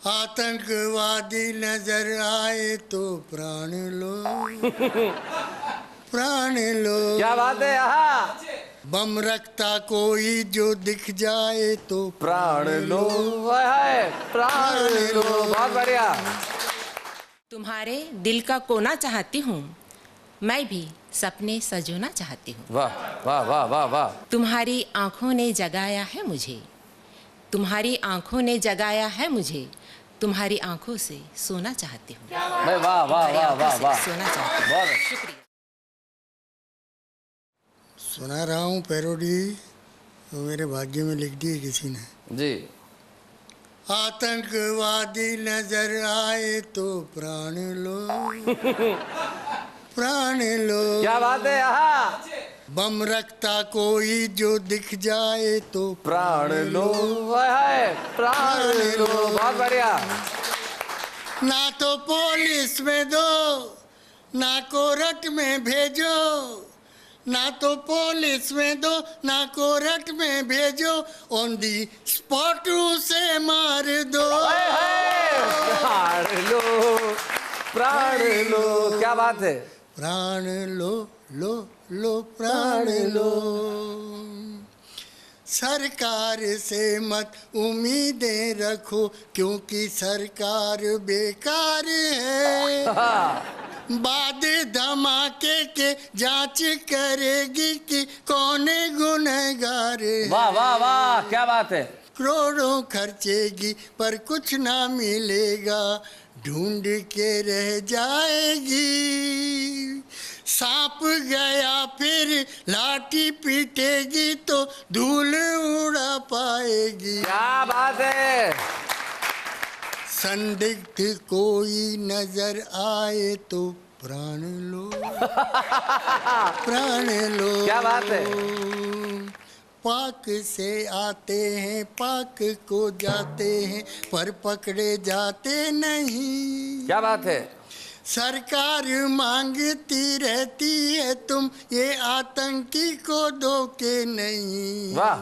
आतंकवादी नजर आए तो प्राण लो प्राण लो। क्या बात है यहाँ। बम रखता कोई जो दिख जाए तो प्राण लो है, प्राण लो। बहुत बढ़िया। तुम्हारे दिल का कोना चाहती हूँ, मैं भी सपने सजोना चाहती हूँ। वाह वाह वाह वाह वाह। तुम्हारी आंखों ने जगाया है मुझे, तुम्हारी आंखों ने जगाया है मुझे, तुम्हारी आंखों से सोना चाहती हूँ। वाह वाह वाह वाह वाह। सोना चाहती हूँ। बहुत शुक्रिया। सुना रहा हूँ पैरोडी, वो मेरे भाग्य में लिख दी किसी ने जी। आतंकवादी नजर आए तो प्राण लो प्राण लो। क्या बात है यहाँ। बम रखता कोई जो दिख जाए तो प्राण लो है, प्राण लो। बहुत बढ़िया। ना तो पुलिस में दो ना कोर्ट में भेजो, ना तो पुलिस में दो ना कोर्ट में भेजो, ऑन दी स्पॉट से मार दो। प्राण लो, प्राण लो। क्या बात है। प्राण लो लो लो प्राण लो। सरकार से मत उम्मीदें रखो क्योंकि सरकार बेकार है। बाद धमाके के जांच करेगी कि कौन गुनहगार है। वाह वाह वाह। क्या बात है। करोड़ों खर्चेगी पर कुछ ना मिलेगा, ढूंढ के रह जाएगी। सांप गया फिर लाठी पीटेगी तो धूल उड़ा पाएगी। क्या बात है। संदिग्ध कोई नजर आए तो प्राण लो प्राण लो। क्या बात है। पाक से आते हैं पाक को जाते हैं पर पकड़े जाते नहीं। क्या बात है। सरकार मांगती रहती है तुम ये आतंकी को दो के नहीं। वाह।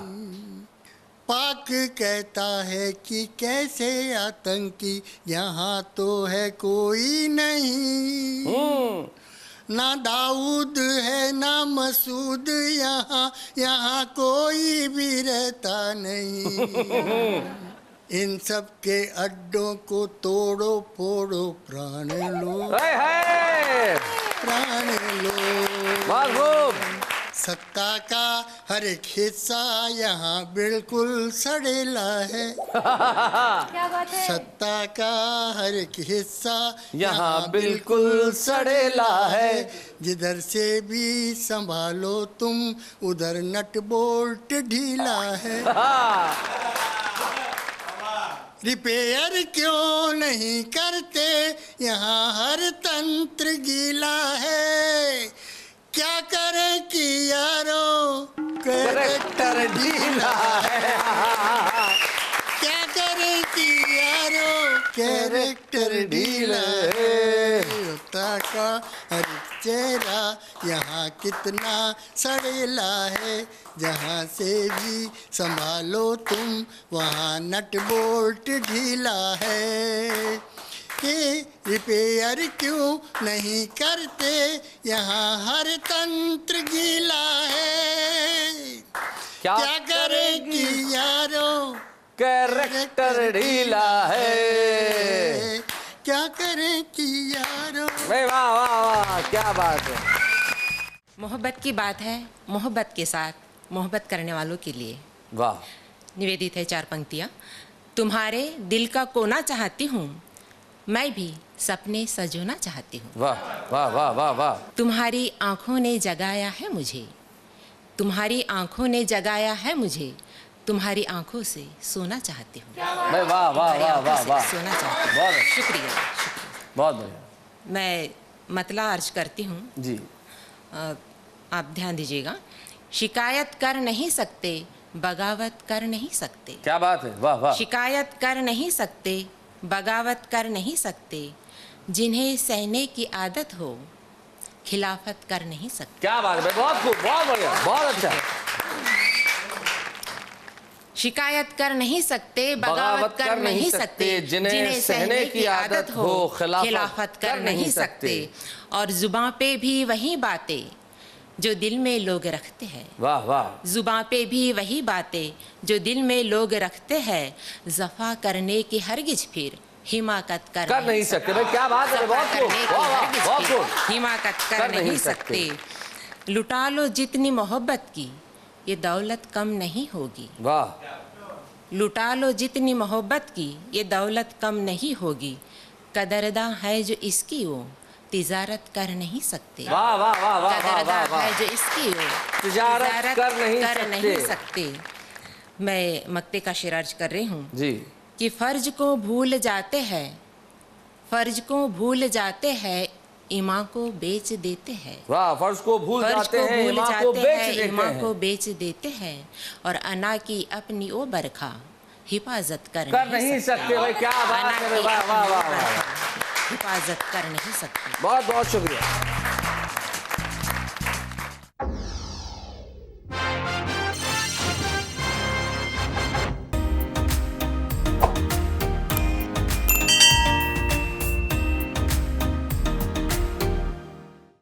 पाक कहता है कि कैसे आतंकी, यहाँ तो है कोई नहीं। ना दाऊद है ना मसूद, यहाँ यहाँ कोई भी रहता नहीं। इन सब के अड्डों को तोड़ो फोड़ो प्राण लो प्राण लो। बहुत खूब। सत्ता का हर एक हिस्सा यहाँ बिल्कुल सड़ेला है। क्या बात है। सत्ता का हर एक हिस्सा यहाँ बिल्कुल सड़ेला है। जिधर से भी संभालो तुम उधर नट बोल्ट ढीला है। रिपेयर क्यों नहीं करते यहाँ हर तंत्र गीला है। क्या करें कि यारो कैरेक्टर ढीला है। क्या करें कि यारो कैरेक्टर ढीला है। होता का हर चेहरा यहाँ कितना सड़ेला है। जहाँ से भी संभालो तुम वहाँ नट बोल्ट ढीला है। कि रिपेयर क्यों नहीं करते यहाँ हर तंत्र गीला है। क्या करेगी यारो कैरेक्टर ढीला है। क्या करें कि यारो। वाह वाह वाह। क्या बात है। मोहब्बत की बात है, मोहब्बत के साथ मोहब्बत करने वालों के लिए वाह। निवेदित है 4 पंक्तियाँ। तुम्हारे दिल का कोना चाहती हूँ, मैं भी सपने सजोना चाहती हूँ। वाह वाह वाह वाह वाह। तुम्हारी आंखों ने जगाया है मुझे, तुम्हारी आंखों ने जगाया है मुझे, तुम्हारी आंखों से सोना चाहती हूँ। वाह वाह वाह वाह वाह। सोना चाहती हूँ। बहुत शुक्रिया। बहुत बढ़िया। मैं मतला अर्ज करती हूँ, जी। आप ध्यान दीजिएगा। शिकायत कर नहीं सकते, बगावत कर नहीं सकते। क्या बात है। वाह वाह। शिकायत कर नहीं सकते, बगावत कर नहीं सकते, जिन्हें सहने की आदत हो खिलाफत कर नहीं सकते। क्या बात है। बहुत खूब, बहुत बढ़िया, बहुत अच्छा। शिकायत कर नहीं सकते, बगावत कर नहीं सकते, जिन्हें सहने की आदत हो खिलाफत कर नहीं सकते। और जुबां पे भी वही बातें जो दिल में लोग रखते हैं। वाह वाह। जुबां पे भी वही बातें जो दिल में लोग रखते हैं, जफा करने की हरगिज फिर हिमाकत कर नहीं सकते। भाई क्या बात है, बहुत खूब, वाह वाह, बहुत खूब। हिमाकत कर नहीं सकते। लुटा लो जितनी मोहब्बत की, ये दौलत कम नहीं होगी। वाह। लुटा लो जितनी मोहब्बत की, ये दौलत कम नहीं होगी। कदरदां है जो इसकी वो तिजारत कर नहीं सकते। वाह वाह वाह वाह। कदरदां है जो इसकी वो तिजारत कर नहीं सकते। मैं मक्ते का शेर अर्ज कर रही हूँ जी कि फर्ज को भूल जाते हैं, फर्ज को भूल जाते हैं, ईमान को बेच देते हैं। वाह। फर्ज को भूल जाते हैं, ईमान को बेच देते हैं। और अना की अपनी ओ बरखा हिफाजत कर नहीं सकते। भाई क्या बात है, वाह वाह वाह। हिफाजत कर नहीं सकते। बहुत बहुत शुक्रिया।